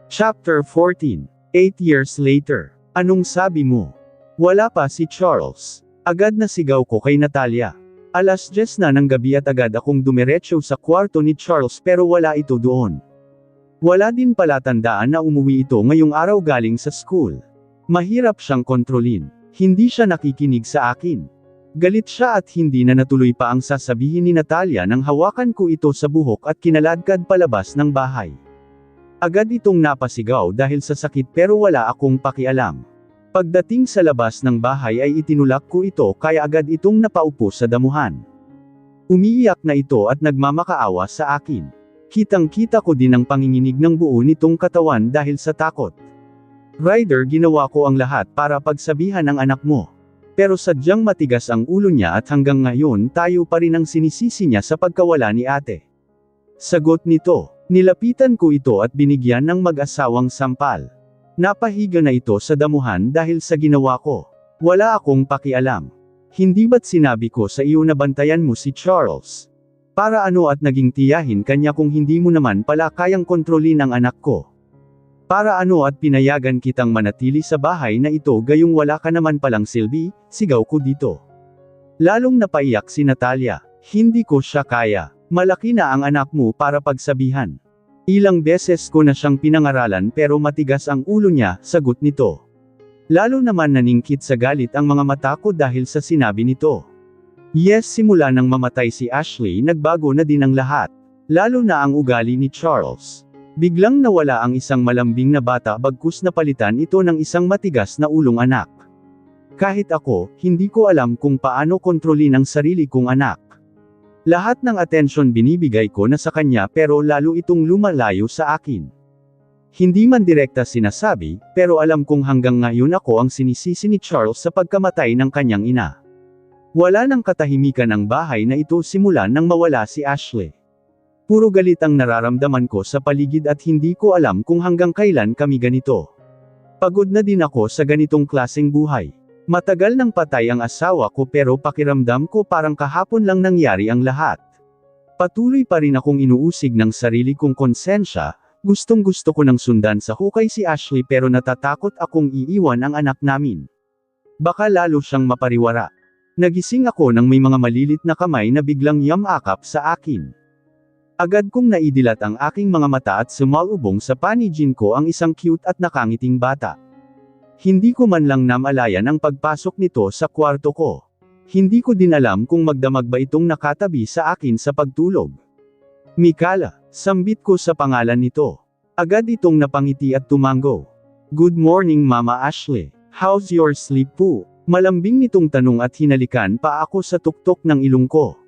Chapter 14. 8 years later. Anong sabi mo? Wala pa si Charles. Agad na sigaw ko kay Natalia. 10:00 na ng gabi at agad akong dumiretso sa kwarto ni Charles pero wala ito doon. Wala din pala tandaan na umuwi ito ngayong araw galing sa school. Mahirap siyang kontrolin. Hindi siya nakikinig sa akin. Galit siya at hindi na natuloy pa ang sasabihin ni Natalia nang hawakan ko ito sa buhok at kinaladkad palabas ng bahay. Agad itong napasigaw dahil sa sakit pero wala akong pakialam. Pagdating sa labas ng bahay ay itinulak ko ito kaya agad itong napaupo sa damuhan. Umiiyak na ito at nagmamakaawa sa akin. Kitang-kita ko din ang panginginig ng buo nitong katawan dahil sa takot. Ryder, ginawa ko ang lahat para pagsabihan ang anak mo. Pero sadyang matigas ang ulo niya at hanggang ngayon tayo pa rin ang sinisisi niya sa pagkawala ni ate. Sagot nito. Nilapitan ko ito at binigyan ng mag-asawang sampal. Napahiga na ito sa damuhan dahil sa ginawa ko. Wala akong pakialam. Hindi ba't sinabi ko sa iyo na bantayan mo si Charles? Para ano at naging tiyahin kanya kung hindi mo naman pala kayang kontrolin ang anak ko? Para ano at pinayagan kitang manatili sa bahay na ito gayong wala ka naman palang silbi? Sigaw ko dito. Lalong napaiyak si Natalia. Hindi ko siya kaya. Malaki na ang anak mo para pagsabihan. Ilang beses ko na siyang pinangaralan pero matigas ang ulo niya, sagot nito. Lalo naman naningkit sa galit ang mga mata ko dahil sa sinabi nito. Yes, simula nang mamatay si Ashley nagbago na din ang lahat. Lalo na ang ugali ni Charles. Biglang nawala ang isang malambing na bata bagkus napalitan ito ng isang matigas na ulong anak. Kahit ako, hindi ko alam kung paano kontrolin ang sarili kong anak. Lahat ng atensyon binibigay ko na sa kanya pero lalo itong lumalayo sa akin. Hindi man direkta sinasabi, pero alam kong hanggang ngayon ako ang sinisisi ni Charles sa pagkamatay ng kanyang ina. Wala nang katahimikan ang bahay na ito simula nang mawala si Ashley. Puro galit ang nararamdaman ko sa paligid at hindi ko alam kung hanggang kailan kami ganito. Pagod na din ako sa ganitong klaseng buhay. Matagal nang patay ang asawa ko pero pakiramdam ko parang kahapon lang nangyari ang lahat. Patuloy pa rin akong inuusig ng sarili kong konsensya, gustong-gusto ko nang sundan sa hukay si Ashley pero natatakot akong iiwan ang anak namin. Baka lalo siyang mapariwara. Nagising ako nang may mga malilit na kamay na biglang yamakap sa akin. Agad kong naidilat ang aking mga mata at sumalubong sa paningin ko ang isang cute at nakangiting bata. Hindi ko man lang namalayan ang pagpasok nito sa kwarto ko. Hindi ko din alam kung magdamag ba itong nakatabi sa akin sa pagtulog. Mikala, sambit ko sa pangalan nito. Agad itong napangiti at tumango. Good morning Mama Ashley. How's your sleep po? Malambing nitong tanong at hinalikan pa ako sa tuktok ng ilong ko.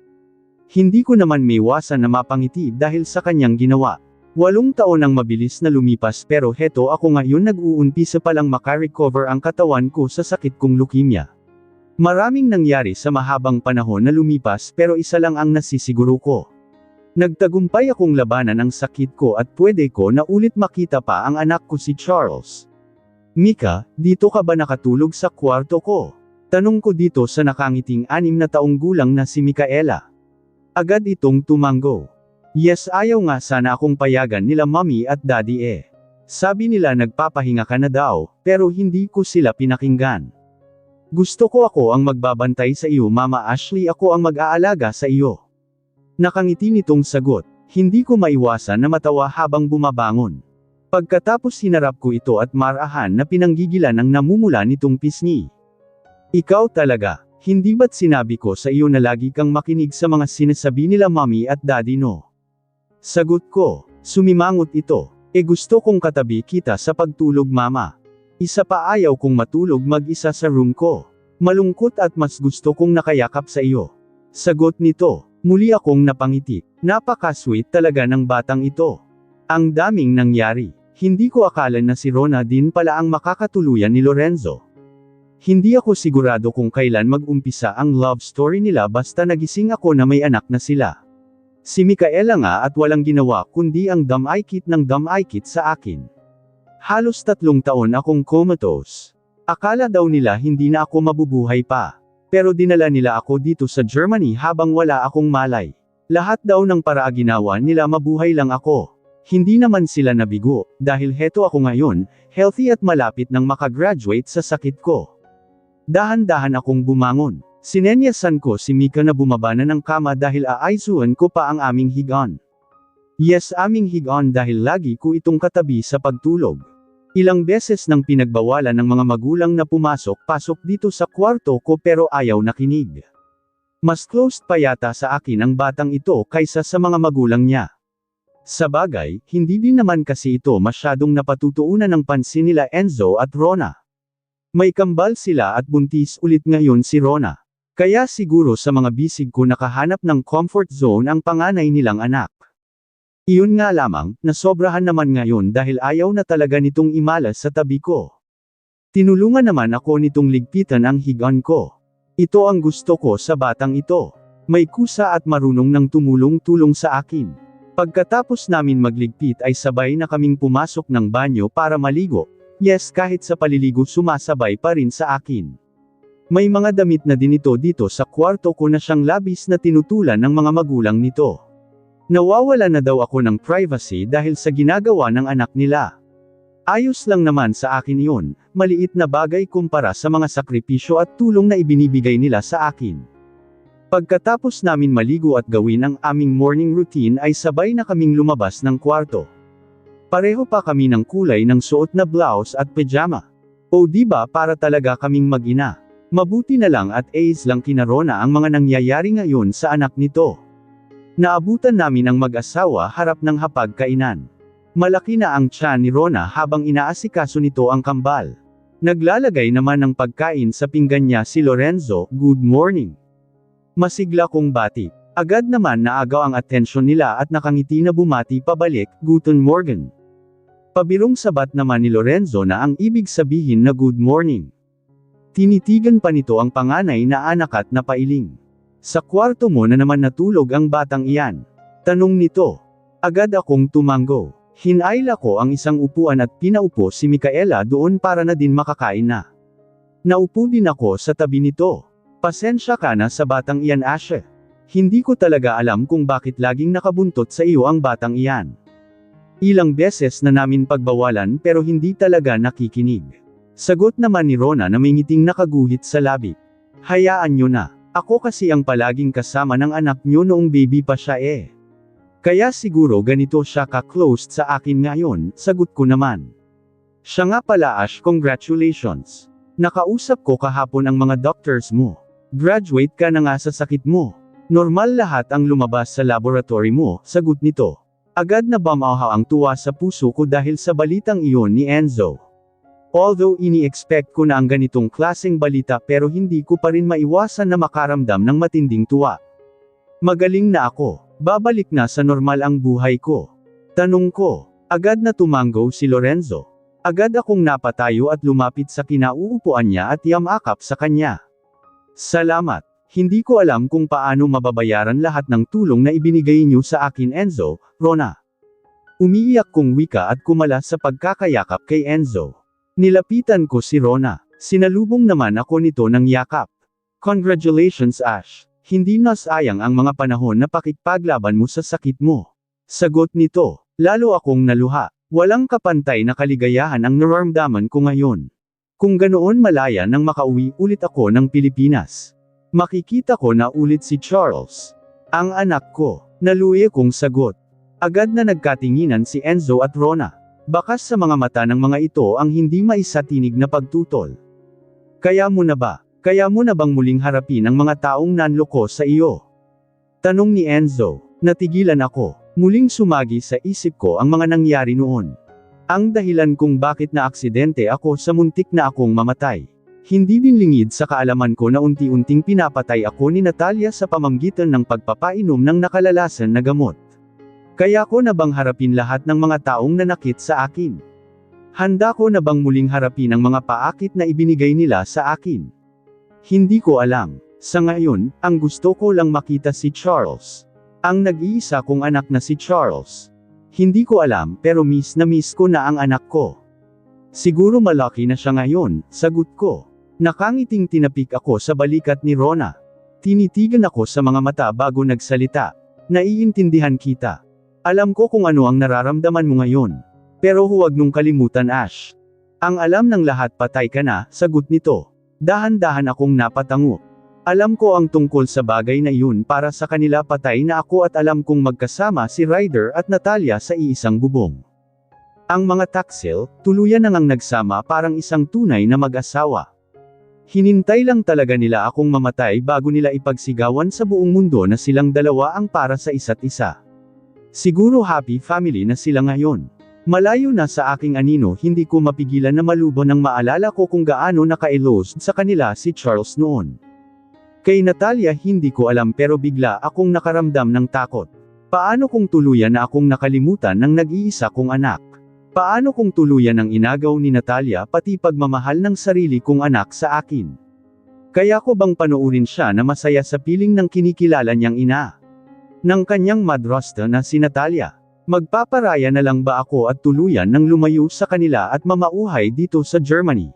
Hindi ko naman maiwasan na mapangiti dahil sa kanyang ginawa. 8 taon ang mabilis na lumipas pero heto ako ngayon nag-uumpisa palang makarecover ang katawan ko sa sakit kong leukemia. Maraming nangyari sa mahabang panahon na lumipas pero isa lang ang nasisiguro ko. Nagtagumpay akong labanan ang sakit ko at pwede ko na ulit makita pa ang anak ko si Charles. Mika, dito ka ba nakatulog sa kwarto ko? Tanong ko dito sa nakangiting 6 na taong gulang na si Micaela. Agad itong tumango. Yes, ayaw nga sana akong payagan nila mommy at daddy eh. Sabi nila nagpapahinga ka na daw, pero hindi ko sila pinakinggan. Gusto ko ako ang magbabantay sa iyo Mama Ashley, ako ang mag-aalaga sa iyo. Nakangiti nitong sagot, hindi ko maiwasan na matawa habang bumabangon. Pagkatapos hinarap ko ito at marahan na pinanggigilan ang namumula nitong pisngi. Ikaw talaga, hindi ba't sinabi ko sa iyo na lagi kang makinig sa mga sinasabi nila mommy at daddy no? Sagot ko, sumimangot ito, gusto kong katabi kita sa pagtulog mama. Isa pa ayaw kong matulog mag-isa sa room ko. Malungkot at mas gusto kong nakayakap sa iyo. Sagot nito, muli akong napangiti, napaka-sweet talaga ng batang ito. Ang daming nangyari, hindi ko akala na si Rona din pala ang makakatuluyan ni Lorenzo. Hindi ako sigurado kung kailan mag-umpisa ang love story nila basta nagising ako na may anak na sila. Si Micaela nga at walang ginawa kundi ang dam-ay-kit ng dam-ay-kit sa akin. Halos 3 taon akong comatose. Akala daw nila hindi na ako mabubuhay pa. Pero dinala nila ako dito sa Germany habang wala akong malay. Lahat daw ng para ginawa nila mabuhay lang ako. Hindi naman sila nabigo, dahil heto ako ngayon, healthy at malapit nang makagraduate sa sakit ko. Dahan-dahan akong bumangon. Sinenyasan ko si Mika na bumaba na ng kama dahil aaysuhan ko pa ang aming higaan. Yes, aming higaan dahil lagi ko itong katabi sa pagtulog. Ilang beses nang pinagbawalan ng mga magulang na pumasok-pasok dito sa kwarto ko pero ayaw nakinig. Mas closed pa yata sa akin ang batang ito kaysa sa mga magulang niya. Sabagay, hindi din naman kasi ito masyadong napatutuunan ng pansin nila Enzo at Rona. May kambal sila at buntis ulit ngayon si Rona. Kaya siguro sa mga bisig ko nakahanap ng comfort zone ang panganay nilang anak. Iyon nga lamang, nasobrahan naman ngayon dahil ayaw na talaga nitong imalas sa tabi ko. Tinulungan naman ako nitong ligpitan ang higaan ko. Ito ang gusto ko sa batang ito. May kusa at marunong ng tumulong-tulong sa akin. Pagkatapos namin magligpit ay sabay na kaming pumasok ng banyo para maligo. Yes, kahit sa paliligo sumasabay pa rin sa akin. May mga damit na din ito dito sa kwarto ko na siyang labis na tinutulan ng mga magulang nito. Nawawala na daw ako ng privacy dahil sa ginagawa ng anak nila. Ayos lang naman sa akin iyon, maliit na bagay kumpara sa mga sakripisyo at tulong na ibinibigay nila sa akin. Pagkatapos namin maligo at gawin ang aming morning routine ay sabay na kaming lumabas ng kwarto. Pareho pa kami ng kulay ng suot na blouse at pajama. O diba para talaga kaming mag-ina. Mabuti na lang at ace lang kina Rona ang mga nangyayari ngayon sa anak nito. Naabutan namin ang mag-asawa harap ng hapag-kainan. Malaki na ang tiyan ni Rona habang inaasikaso nito ang kambal. Naglalagay naman ng pagkain sa pinggan niya si Lorenzo, good morning. Masigla kong bati. Agad naman naagaw ang atensyon nila at nakangiti na bumati pabalik, Guten Morgen. Pabirong sabat naman ni Lorenzo na ang ibig sabihin na good morning. Tinitigan pa nito ang panganay na anak at napailing. Sa kwarto mo na naman natulog ang batang iyan? Tanong nito. Agad akong tumango. Hinayla ko ang isang upuan at pinaupo si Micaela doon para na din makakain na. Naupo din ako sa tabi nito. Pasensya ka na sa batang iyan, Ashe. Hindi ko talaga alam kung bakit laging nakabuntot sa iyo ang batang iyan. Ilang beses na namin pagbawalan pero hindi talaga nakikinig. Sagot naman ni Rona na may ngiting nakaguhit sa labi. Hayaan nyo na. Ako kasi ang palaging kasama ng anak nyo noong baby pa siya eh. Kaya siguro ganito siya ka-closed sa akin ngayon, sagot ko naman. Siya nga pala, Ash, congratulations. Nakausap ko kahapon ang mga doctors mo. Graduate ka na nga sa sakit mo. Normal lahat ang lumabas sa laboratory mo, sagot nito. Agad na bumauhaw ang tuwa sa puso ko dahil sa balitang iyon ni Enzo. Although ini-expect ko na ang ganitong klaseng balita pero hindi ko pa rin maiwasan na makaramdam ng matinding tuwa. Magaling na ako. Babalik na sa normal ang buhay ko. Tanong ko. Agad na tumango si Lorenzo. Agad akong napatayo at lumapit sa kinauupuan niya at yamakap sa kanya. Salamat. Hindi ko alam kung paano mababayaran lahat ng tulong na ibinigay niyo sa akin, Enzo, Rona. Umiiyak kong wika at kumala sa pagkakayakap kay Enzo. Nilapitan ko si Rona. Sinalubong naman ako nito ng yakap. Congratulations, Ash. Hindi na sayang ang mga panahon na pakikpaglaban mo sa sakit mo. Sagot nito. Lalo akong naluha. Walang kapantay na kaligayahan ang nararamdaman ko ngayon. Kung ganoon malaya nang makauwi ulit ako ng Pilipinas. Makikita ko na ulit si Charles. Ang anak ko. Naluya kong sagot. Agad na nagkatinginan si Enzo at Rona. Bakas sa mga mata ng mga ito ang hindi maisatinig na pagtutol. Kaya mo na ba? Kaya mo na bang muling harapin ang mga taong nanloko sa iyo? Tanong ni Enzo. Natigilan ako. Muling sumagi sa isip ko ang mga nangyari noon. Ang dahilan kung bakit na aksidente ako sa muntik na akong mamatay. Hindi din lingid sa kaalaman ko na unti-unting pinapatay ako ni Natalia sa pamamagitan ng pagpapainom ng nakalalasan na gamot. Kaya ko na bang harapin lahat ng mga taong nanakit sa akin? Handa ko na bang muling harapin ang mga paakit na ibinigay nila sa akin? Hindi ko alam. Sa ngayon, ang gusto ko lang makita si Charles. Ang nag-iisa kong anak na si Charles. Hindi ko alam pero miss na miss ko na ang anak ko. Siguro malaki na siya ngayon, sagot ko. Nakangiting tinapik ako sa balikat ni Rona. Tinitigan ako sa mga mata bago nagsalita. Naiintindihan kita. Alam ko kung ano ang nararamdaman mo ngayon. Pero huwag nung kalimutan, Ash. Ang alam ng lahat patay ka na, sagot nito. Dahan-dahan akong napatango. Alam ko ang tungkol sa bagay na iyon para sa kanila patay na ako at alam kong magkasama si Ryder at Natalia sa iisang bubong. Ang mga taksil, tuluyan nang nagsama parang isang tunay na mag-asawa. Hinintay lang talaga nila akong mamatay bago nila ipagsigawan sa buong mundo na silang dalawa ang para sa isa't isa. Siguro happy family na sila ngayon. Malayo na sa aking anino, hindi ko mapigilan na malubo nang maalala ko kung gaano naka-elosed sa kanila si Charles noon. Kay Natalia hindi ko alam pero bigla akong nakaramdam ng takot. Paano kung tuluyan na akong nakalimutan ng nag-iisa kong anak? Paano kung tuluyan ang inagaw ni Natalia pati pagmamahal ng sarili kong anak sa akin? Kaya ko bang panoorin siya na masaya sa piling ng kinikilala niyang ina? Ng kanyang madrasta na si Natalia. Magpaparaya na lang ba ako at tuluyan nang lumayo sa kanila at mamauhay dito sa Germany?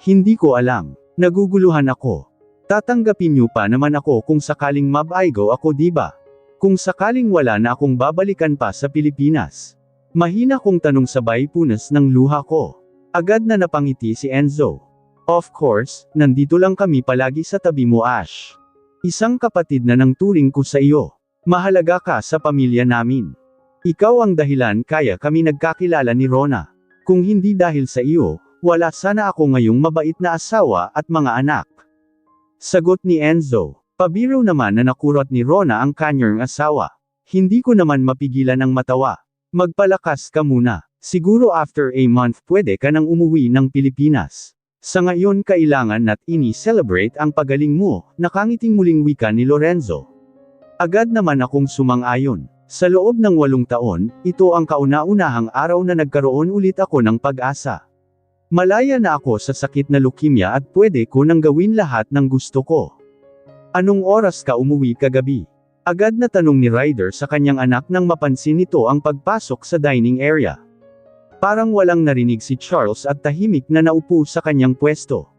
Hindi ko alam. Naguguluhan ako. Tatanggapin niyo pa naman ako kung sakaling mabaigo ako, diba? Kung sakaling wala na akong babalikan pa sa Pilipinas. Mahina kong tanong sabay punas ng luha ko. Agad na napangiti si Enzo. Of course, nandito lang kami palagi sa tabi mo, Ash. Isang kapatid na nang turing ko sa iyo. Mahalaga ka sa pamilya namin. Ikaw ang dahilan kaya kami nagkakilala ni Rona. Kung hindi dahil sa iyo, wala sana ako ngayong mabait na asawa at mga anak. Sagot ni Enzo. Pabiro naman na nakurot ni Rona ang kanyang asawa. Hindi ko naman mapigilan ang matawa. Magpalakas ka muna. Siguro after a month pwede ka nang umuwi ng Pilipinas. Sa ngayon kailangan nat ini-celebrate ang pagaling mo, nakangiting muling wika ni Lorenzo. Agad naman akong sumang-ayon. Sa loob ng 8 taon, ito ang kauna-unahang araw na nagkaroon ulit ako ng pag-asa. Malaya na ako sa sakit na leukemia at pwede ko nang gawin lahat ng gusto ko. Anong oras ka umuwi kagabi? Agad na tanong ni Ryder sa kanyang anak nang mapansin nito ang pagpasok sa dining area. Parang walang narinig si Charles at tahimik na naupo sa kanyang pwesto.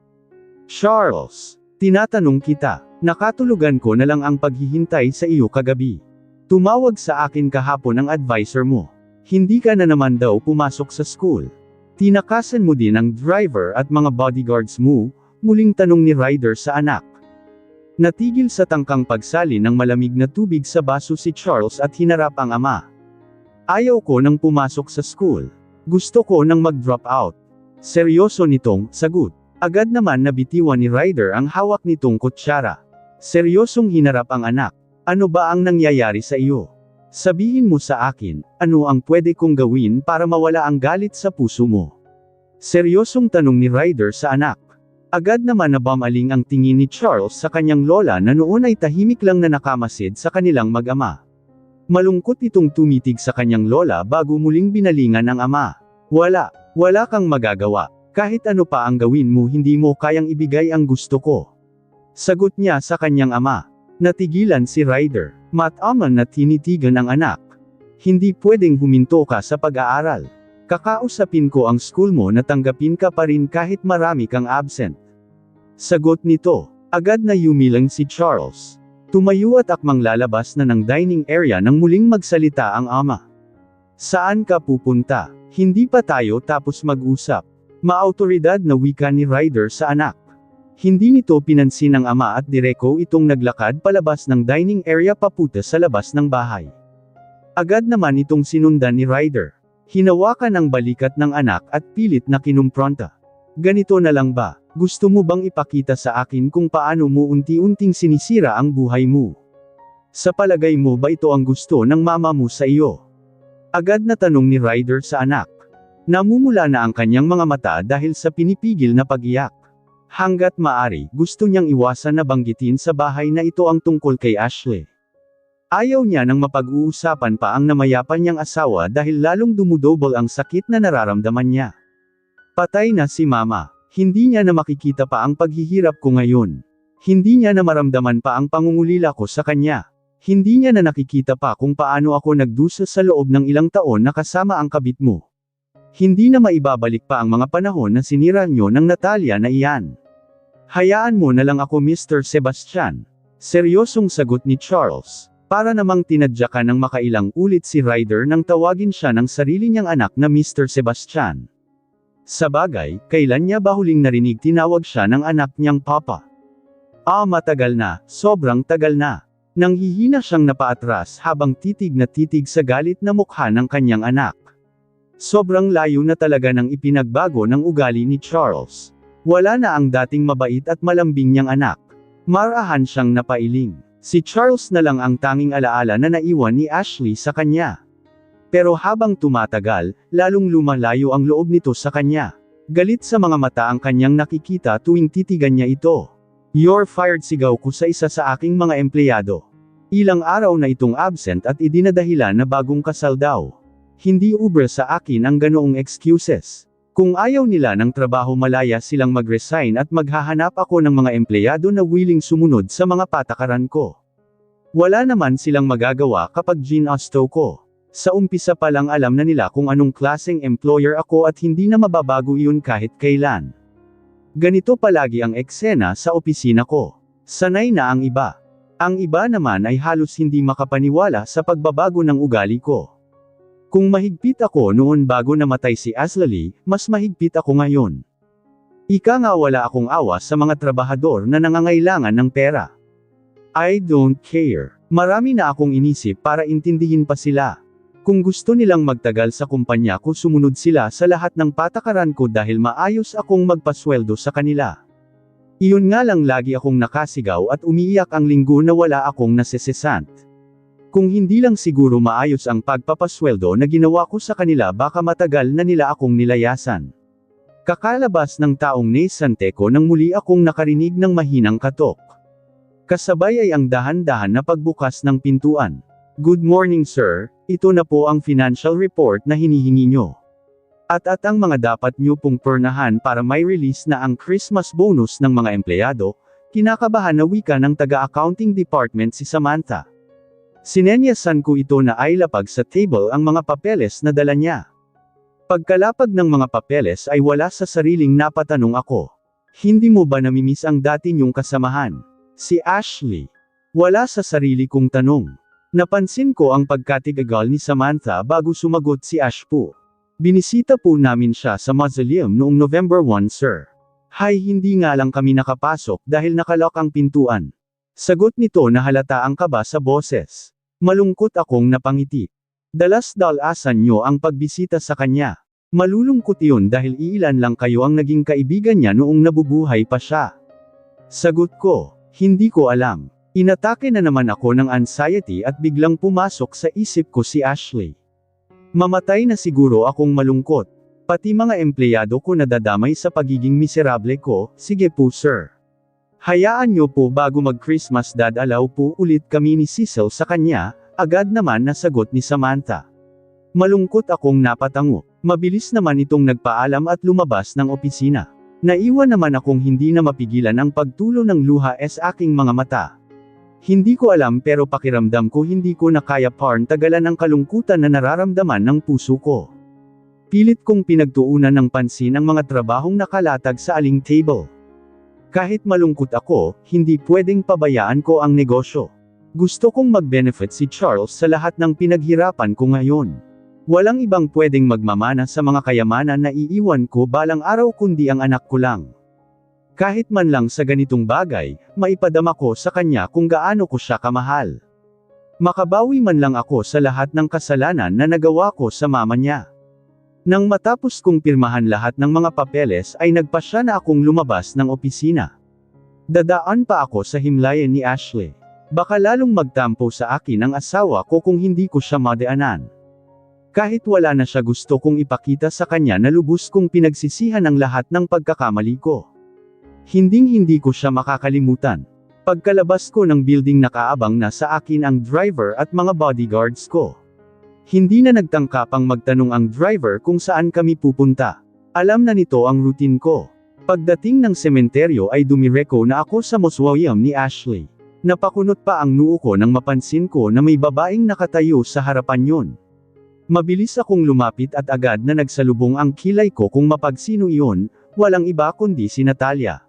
Charles, tinatanong kita, nakatulugan ko na lang ang paghihintay sa iyo kagabi. Tumawag sa akin kahapon ang advisor mo. Hindi ka na naman daw pumasok sa school. Tinakasan mo din ang driver at mga bodyguards mo, muling tanong ni Ryder sa anak. Natigil sa tangkang pagsali ng malamig na tubig sa baso si Charles at hinarap ang ama. Ayaw ko nang pumasok sa school. Gusto ko nang mag-drop out. Seryoso nitong sagot. Agad naman nabitiwan ni Ryder ang hawak nitong kutsara. Seryosong hinarap ang anak. Ano ba ang nangyayari sa iyo? Sabihin mo sa akin, ano ang pwede kong gawin para mawala ang galit sa puso mo? Seryosong tanong ni Ryder sa anak. Agad naman nabamaling ang tingin ni Charles sa kanyang lola na noon ay tahimik lang na nakamasid sa kanilang mag-ama. Malungkot itong tumitig sa kanyang lola bago muling binalingan ang ama. Wala kang magagawa. Kahit ano pa ang gawin mo hindi mo kayang ibigay ang gusto ko. Sagot niya sa kanyang ama. Natigilan si Ryder. Mataman na tinitigan ang anak. Hindi pwedeng huminto ka sa pag-aaral. Kakausapin ko ang school mo na tanggapin ka pa rin kahit marami kang absent. Sagot nito. Agad na yumilang si Charles. Tumayo at akmang lalabas na ng dining area nang muling magsalita ang ama. Saan ka pupunta? Hindi pa tayo tapos mag-usap. Maautoridad na wika ni Ryder sa anak. Hindi nito pinansin ng ama at direko itong naglakad palabas ng dining area papunta sa labas ng bahay. Agad naman itong sinundan ni Ryder. Hinawakan ang balikat ng anak at pilit na kinumpronta. Ganito na lang ba? Gusto mo bang ipakita sa akin kung paano mo unti-unting sinisira ang buhay mo? Sa palagay mo ba ito ang gusto ng mama mo sa iyo? Agad na tanong ni Ryder sa anak. Namumula na ang kanyang mga mata dahil sa pinipigil na pag-iyak. Hanggat maari, gusto niyang iwasan na banggitin sa bahay na ito ang tungkol kay Ashley. Ayaw niya nang mapag-uusapan pa ang namayapan niyang asawa dahil lalong dumudobol ang sakit na nararamdaman niya. Patay na si mama. Hindi niya na makikita pa ang paghihirap ko ngayon. Hindi niya na maramdaman pa ang pangungulila ko sa kanya. Hindi niya na nakikita pa kung paano ako nagdusa sa loob ng ilang taon na kasama ang kabit mo. Hindi na maibabalik pa ang mga panahon na sinira niyo ng Natalia na iyan. Hayaan mo na lang ako, Mr. Sebastian. Seryosong sagot ni Charles. Para namang tinadyakan ng makailang ulit si Ryder nang tawagin siya ng sarili niyang anak na Mr. Sebastian. Sabagay, kailan niya ba huling narinig tinawag siya ng anak niyang Papa? Matagal na, sobrang tagal na. Nanghihina siyang napaatras habang titig na titig sa galit na mukha ng kanyang anak. Sobrang layo na talaga ng ipinagbago ng ugali ni Charles. Wala na ang dating mabait at malambing niyang anak. Marahan siyang napailing. Si Charles na lang ang tanging alaala na naiwan ni Ashley sa kanya. Pero habang tumatagal, lalong lumalayo ang loob nito sa kanya. Galit sa mga mata ang kanyang nakikita tuwing titigan niya ito. "You're fired," sigaw ko sa isa sa aking mga empleyado. Ilang araw na itong absent at idinadahilan na bagong kasal daw. Hindi ubra sa akin ang ganoong excuses. Kung ayaw nila ng trabaho malaya silang mag-resign at maghahanap ako ng mga empleyado na willing sumunod sa mga patakaran ko. Wala naman silang magagawa kapag ginusto ko. Sa umpisa pa lang alam na nila kung anong klaseng employer ako at hindi na mababago iyon kahit kailan. Ganito palagi ang eksena sa opisina ko. Sanay na ang iba. Ang iba naman ay halos hindi makapaniwala sa pagbabago ng ugali ko. Kung mahigpit ako noon bago namatay si Ashley, mas mahigpit ako ngayon. Ika nga wala akong awa sa mga trabahador na nangangailangan ng pera. I don't care. Marami na akong inisip para intindihin pa sila. Kung gusto nilang magtagal sa kumpanya ko sumunod sila sa lahat ng patakaran ko dahil maayos akong magpasweldo sa kanila. Iyon nga lang lagi akong nakasigaw at umiiyak ang linggo na wala akong nasesesant. Kung hindi lang siguro maayos ang pagpapasweldo na ginawa ko sa kanila baka matagal na nila akong nilayasan. Kakalabas ng taong nesante ko nang muli akong nakarinig ng mahinang katok. Kasabay ay ang dahan-dahan na pagbukas ng pintuan. "Good morning sir, ito na po ang financial report na hinihingi nyo. At ang mga dapat nyo pong pernahan para may release na ang Christmas bonus ng mga empleyado," kinakabahan na wika ng taga-accounting department si Samantha. Sinenyasan ko ito na ay lapag sa table ang mga papeles na dala niya. Pagkalapag ng mga papeles ay wala sa sariling napatanong ako. "Hindi mo ba namimiss ang dati niyong kasamahan, si Ashley?" Wala sa sarili kong tanong. Napansin ko ang pagkatigagal ni Samantha bago sumagot si Ash po. "Binisita po namin siya sa mausoleum noong November 1 sir. Hay hindi nga lang kami nakapasok dahil nakalock ang pintuan." Sagot nito na halata ang kaba sa boses. Malungkot akong napangiti. Dalas-dalasan nyo ang pagbisita sa kanya. Malulungkot iyon dahil iilan lang kayo ang naging kaibigan niya noong nabubuhay pa siya. Sagot ko, hindi ko alam. Inatake na naman ako ng anxiety at biglang pumasok sa isip ko si Ashley. Mamatay na siguro akong malungkot. Pati mga empleyado ko nadadamay sa pagiging miserable ko. "Sige po sir. Hayaan nyo po bago mag-Christmas dadalaw po ulit kami ni Cecil sa kanya," agad naman nasagot ni Samantha. Malungkot akong napatango. Mabilis naman itong nagpaalam at lumabas ng opisina. Naiwan naman akong hindi na mapigilan ang pagtulo ng luha sa aking mga mata. Hindi ko alam pero pakiramdam ko hindi ko na kaya tagalan ang kalungkutan na nararamdaman ng puso ko. Pilit kong pinagtuunan ng pansin ang mga trabahong nakalatag sa aling table. Kahit malungkot ako, hindi pwedeng pabayaan ko ang negosyo. Gusto kong mag-benefit si Charles sa lahat ng pinaghirapan ko ngayon. Walang ibang pwedeng magmamana sa mga kayamanan na iiwan ko balang araw kundi ang anak ko lang. Kahit man lang sa ganitong bagay, maipadama ko sa kanya kung gaano ko siya kamahal. Makabawi man lang ako sa lahat ng kasalanan na nagawa ko sa mama niya. Nang matapos kong pirmahan lahat ng mga papeles ay nagpasya na akong lumabas ng opisina. Dadaan pa ako sa himlayan ni Ashley. Baka lalong magtampo sa akin ang asawa ko kung hindi ko siya madaanan. Kahit wala na siya gusto kong ipakita sa kanya na lubos kong pinagsisihan ang lahat ng pagkakamali ko. Hinding-hindi ko siya makakalimutan. Pagkalabas ko ng building nakaabang na sa akin ang driver at mga bodyguards ko. Hindi na nagtangka pang magtanong ang driver kung saan kami pupunta. Alam na nito ang routine ko. Pagdating ng sementeryo ay dumireko na ako sa mausoleum ni Ashley. Napakunot pa ang noo ko nang mapansin ko na may babaeng nakatayo sa harapan yun. Mabilis akong lumapit at agad na nagsalubong ang kilay ko kung mapagsino iyon, walang iba kundi si Natalia.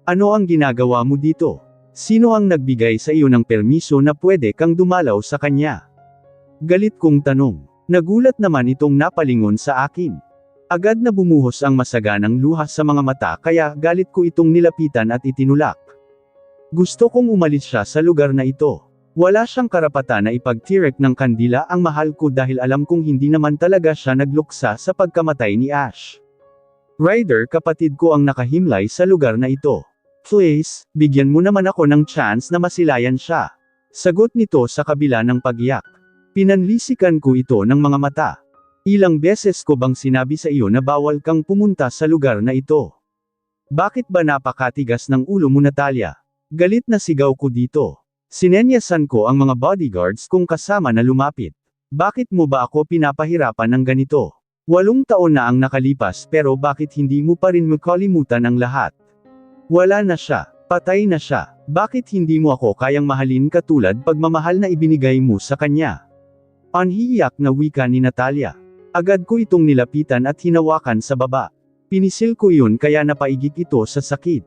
"Ano ang ginagawa mo dito?" Sino ang nagbigay sa iyo ng permiso na pwede kang dumalaw sa kanya? Galit kong tanong. Nagulat naman itong napalingon sa akin. Agad na bumuhos ang masaganang luha sa mga mata kaya galit ko itong nilapitan at itinulak. Gusto kong umalis siya sa lugar na ito. Wala siyang karapatan na ipagtirek ng kandila ang mahal ko dahil alam kong hindi naman talaga siya nagluksa sa pagkamatay ni Ash. Ryder, kapatid ko ang nakahimlay sa lugar na ito. Please, bigyan mo naman ako ng chance na masilayan siya. Sagot nito sa kabila ng pagiyak. Pinanlisikan ko ito ng mga mata. Ilang beses ko bang sinabi sa iyo na bawal kang pumunta sa lugar na ito? Bakit ba napakatigas ng ulo mo, Natalia? Galit na sigaw ko dito. Sinenyasan ko ang mga bodyguards kong kasama na lumapit. Bakit mo ba ako pinapahirapan ng ganito? 8 taon na ang nakalipas pero bakit hindi mo pa rin makalimutan ang lahat? Wala na siya. Patay na siya. Bakit hindi mo ako kayang mahalin katulad pagmamahal na ibinigay mo sa kanya? Anhiiyak na wika ni Natalia. Agad ko itong nilapitan at hinawakan sa baba. Pinisil ko yun kaya napaigik ito sa sakit.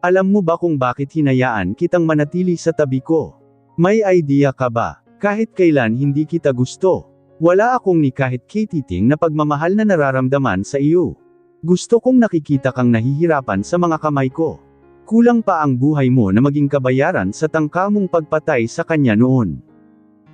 Alam mo ba kung bakit hinayaan kitang manatili sa tabi ko? May idea ka ba? Kahit kailan hindi kita gusto. Wala akong ni kahit katiting na pagmamahal na nararamdaman sa iyo. Gusto kong nakikita kang nahihirapan sa mga kamay ko. Kulang pa ang buhay mo na maging kabayaran sa tangka mong pagpatay sa kanya noon.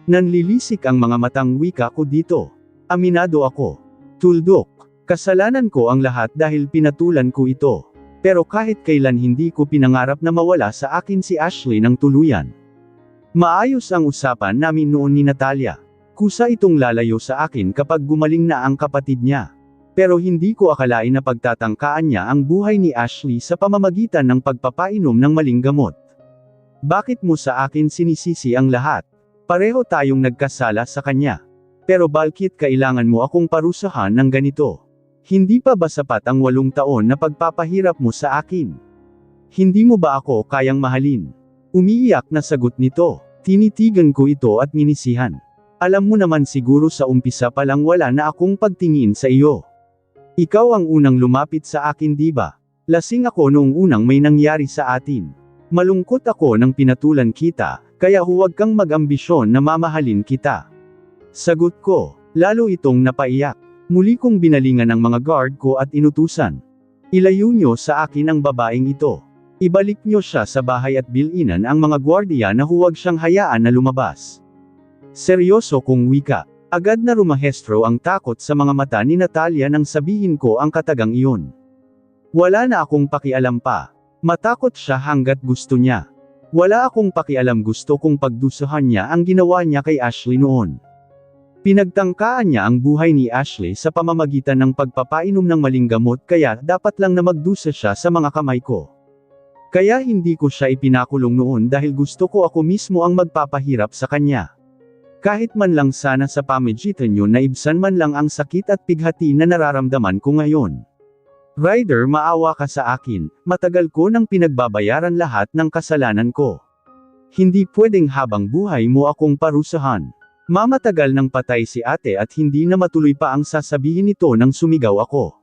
Nanlilisik ang mga matang wika ko dito. Aminado ako. Tuldok. Kasalanan ko ang lahat dahil pinatulan ko ito. Pero kahit kailan hindi ko pinangarap na mawala sa akin si Ashley ng tuluyan. Maayos ang usapan namin noon ni Natalia. Kusa itong lalayo sa akin kapag gumaling na ang kapatid niya. Pero hindi ko akalain na pagtatangkaan niya ang buhay ni Ashley sa pamamagitan ng pagpapainom ng maling gamot. Bakit mo sa akin sinisisi ang lahat? Pareho tayong nagkasala sa kanya. Pero bakit kailangan mo akong parusahan ng ganito? Hindi pa ba sapat ang 8 taon na pagpapahirap mo sa akin? Hindi mo ba ako kayang mahalin? Umiiyak na sagot nito. Tinitigan ko ito at minisihan. Alam mo naman siguro sa umpisa pa lang wala na akong pagtingin sa iyo. Ikaw ang unang lumapit sa akin, di ba? Lasing ako noong unang may nangyari sa atin. Malungkot ako nang pinatulan kita, kaya huwag kang mag-ambisyon na mamahalin kita. Sagot ko, lalo itong napaiyak. Muli kong binalingan ang mga guard ko at inutusan. Ilayo nyo sa akin ang babaeng ito. Ibalik nyo siya sa bahay at bilinan ang mga gwardiya na huwag siyang hayaan na lumabas. Seryoso kong wika. Agad na rumahestro ang takot sa mga mata ni Natalia nang sabihin ko ang katagang iyon. Wala na akong pakialam pa. Matakot siya hanggat gusto niya. Wala akong pakialam, gusto kong pagdusahan niya ang ginawa niya kay Ashley noon. Pinagtangkaan niya ang buhay ni Ashley sa pamamagitan ng pagpapainom ng maling gamot kaya dapat lang na magdusa siya sa mga kamay ko. Kaya hindi ko siya ipinakulong noon dahil gusto ko ako mismo ang magpapahirap sa kanya. Kahit man lang sana sa pamagitan yun naibsan man lang ang sakit at pighati na nararamdaman ko ngayon. Ryder, maawa ka sa akin, matagal ko nang pinagbabayaran lahat ng kasalanan ko. Hindi pwedeng habang buhay mo akong parusahan. Mamatagal nang patay si ate at hindi na matuloy pa ang sasabihin nito nang sumigaw ako.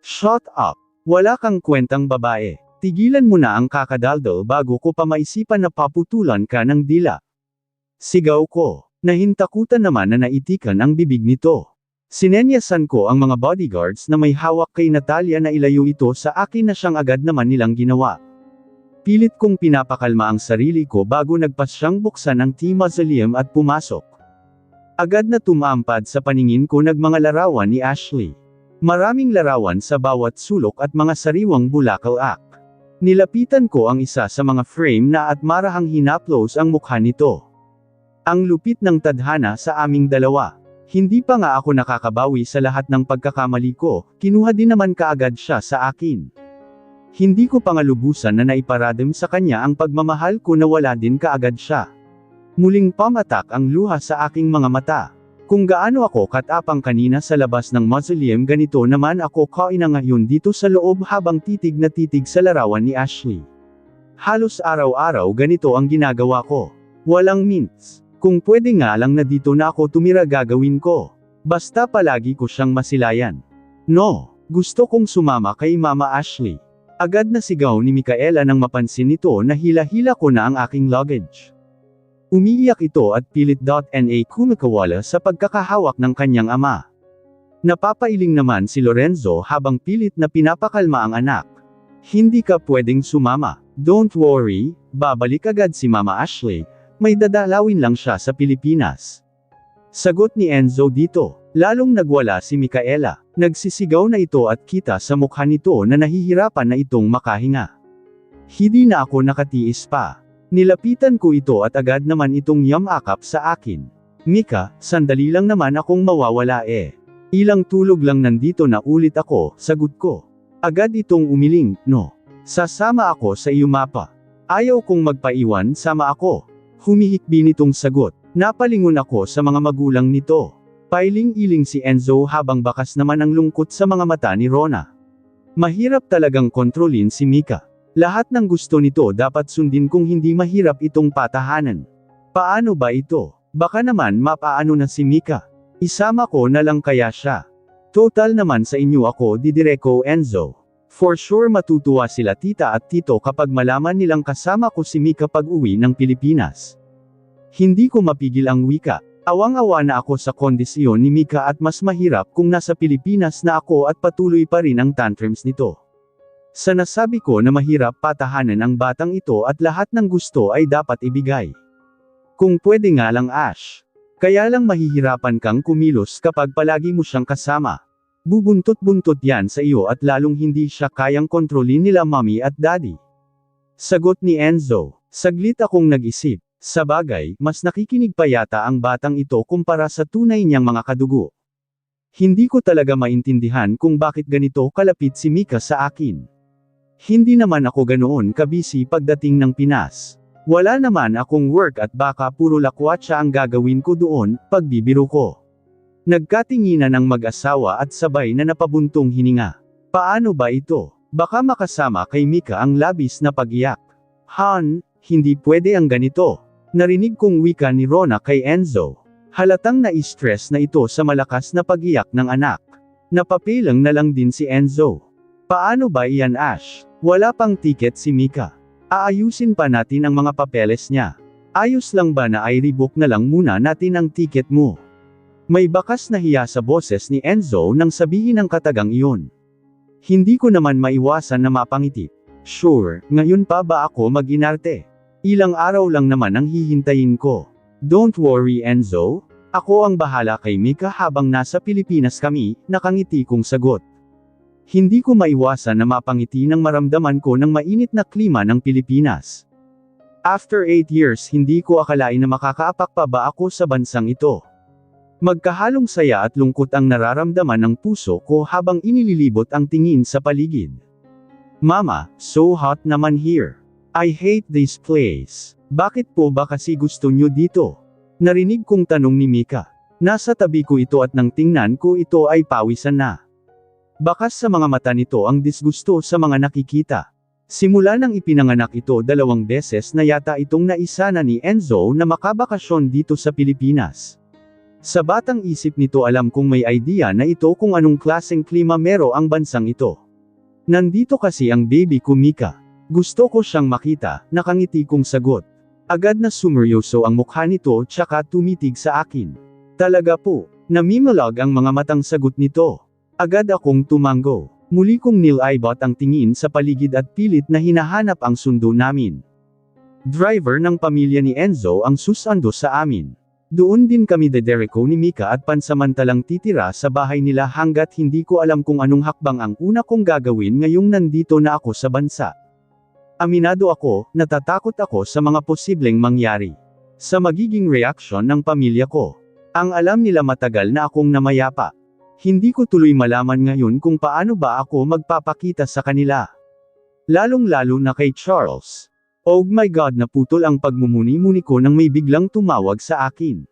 Shut up! Wala kang kwentang babae. Tigilan mo na ang kakadaldal bago ko pa maisipan na paputulan ka ng dila. Sigaw ko. Nahintakutan naman na naitikan ang bibig nito. Sinenyasan ko ang mga bodyguards na may hawak kay Natalia na ilayo ito sa akin na siyang agad naman nilang ginawa. Pilit kong pinapakalma ang sarili ko bago nagpasyang buksan ang T-mausoleum at pumasok. Agad na tumampad sa paningin ko mga larawan ni Ashley. Maraming larawan sa bawat sulok at mga sariwang bulaklak. Nilapitan ko ang isa sa mga frame na at marahang hinaplos ang mukha nito. Ang lupit ng tadhana sa aming dalawa. Hindi pa nga ako nakakabawi sa lahat ng pagkakamali ko, kinuha din naman kaagad siya sa akin. Hindi ko pa nga lubusan na naiparadim sa kanya ang pagmamahal ko na wala din kaagad siya. Muling pamatak ang luha sa aking mga mata. Kung gaano ako katapang kanina sa labas ng mausoleum, ganito naman ako kaina ngayon dito sa loob habang titig na titig sa larawan ni Ashley. Halos araw-araw ganito ang ginagawa ko. Walang mints. Kung pwede nga lang na dito na ako tumira gagawin ko. Basta palagi ko siyang masilayan. No, gusto kong sumama kay Mama Ashley. Agad na sigaw ni Micaela nang mapansin nito na hila-hila ko na ang aking luggage. Umiiyak ito at pilit.na kumikawala sa pagkakahawak ng kanyang ama. Napapailing naman si Lorenzo habang pilit na pinapakalma ang anak. Hindi ka pwedeng sumama. Don't worry, babalik agad si Mama Ashley, may dadalawin lang siya sa Pilipinas. Sagot ni Enzo dito. Lalong nagwala si Micaela. Nagsisigaw na ito at kita sa mukha nito na nahihirapan na itong makahinga. Hindi na ako nakatiis pa. Nilapitan ko ito at agad naman itong yamakap sa akin. Mika, sandali lang naman akong mawawala eh. Ilang tulog lang nandito na ulit ako, sagot ko. Agad itong umiling, no. Sasama ako sa iyo mapa. Ayaw kong magpaiwan, sama ako. Humihikbi nitong sagot. Napalingon ako sa mga magulang nito. Pailing-iling si Enzo habang bakas naman ang lungkot sa mga mata ni Rona. Mahirap talagang kontrolin si Mika. Lahat ng gusto nito dapat sundin kung hindi mahirap itong patahanan. Paano ba ito? Baka naman mapaano na si Mika. Isama ko na lang kaya siya. Total naman sa inyo ako didireko Enzo. For sure matutuwa sila tita at tito kapag malaman nilang kasama ko si Mika pag uwi ng Pilipinas. Hindi ko mapigil ang wika. Awang-awa na ako sa kondisyon ni Mika at mas mahirap kung nasa Pilipinas na ako at patuloy pa rin ang tantrums nito. Sa nasabi ko na mahirap patahanan ang batang ito at lahat ng gusto ay dapat ibigay. Kung pwede nga lang Ash. Kaya lang mahihirapan kang kumilos kapag palagi mo siyang kasama. Bubuntot-buntot yan sa iyo at lalong hindi siya kayang kontrolin nila mommy at daddy. Sagot ni Enzo. Saglit akong nag-isip. Sa bagay, mas nakikinig pa yata ang batang ito kumpara sa tunay niyang mga kadugo. Hindi ko talaga maintindihan kung bakit ganito kalapit si Mika sa akin. Hindi naman ako ganoon kabisi pagdating ng Pinas. Wala naman akong work at baka puro lakwatsa ang gagawin ko doon, pagbibiro ko. Nagkatinginan ng mag-asawa at sabay na napabuntong hininga. Paano ba ito? Baka makasama kay Mika ang labis na pag-iyak. Han, hindi pwede ang ganito. Narinig kong wika ni Rona kay Enzo. Halatang na-stress na ito sa malakas na pag-iyak ng anak. Napapilang na lang din si Enzo. Paano ba iyan Ash? Wala pang tiket si Mika. Aayusin pa natin ang mga papeles niya. Ayos lang ba na i-rebook na lang muna natin ang tiket mo? May bakas na hiya sa boses ni Enzo nang sabihin ang katagang iyon. Hindi ko naman maiwasan na mapangiti. Sure, ngayon pa ba ako mag-inarte? Ilang araw lang naman ang hihintayin ko. Don't worry Enzo, ako ang bahala kay Mika habang nasa Pilipinas kami, nakangiti kong sagot. Hindi ko maiwasan na mapangiti nang maramdaman ko ng mainit na klima ng Pilipinas. After 8 years hindi ko akalain na makakaapak pa ba ako sa bansang ito. Magkahalong saya at lungkot ang nararamdaman ng puso ko habang inililibot ang tingin sa paligid. Mama, so hot naman here. I hate this place. Bakit po ba kasi gusto nyo dito? Narinig kong tanong ni Mika. Nasa tabi ko ito at nang tingnan ko ito ay pawisan na. Bakas sa mga mata nito ang disgusto sa mga nakikita. Simula nang ipinanganak ito 2 beses na yata itong naisa na ni Enzo na makabakasyon dito sa Pilipinas. Sa batang isip nito alam kong may idea na ito kung anong klaseng klima mero ang bansang ito. Nandito kasi ang baby ko Mika. Gusto ko siyang makita, nakangiti kong sagot. Agad na sumeryoso ang mukha nito tsaka tumitig sa akin. Talaga po, namimalag ang mga matang sagot nito. Agad akong tumango. Muli kong nilaybot ang tingin sa paligid at pilit na hinahanap ang sundo namin. Driver ng pamilya ni Enzo ang susando sa amin. Doon din kami dedereko ni Mika at pansamantalang titira sa bahay nila hanggat hindi ko alam kung anong hakbang ang una kong gagawin ngayong nandito na ako sa bansa. Aminado ako, natatakot ako sa mga posibleng mangyari. Sa magiging reaksyon ng pamilya ko. Ang alam nila matagal na akong namayapa. Hindi ko tuloy malaman ngayon kung paano ba ako magpapakita sa kanila. Lalong-lalo na kay Charles. Oh my God, naputol ang pagmumuni-muni ko nang may biglang tumawag sa akin.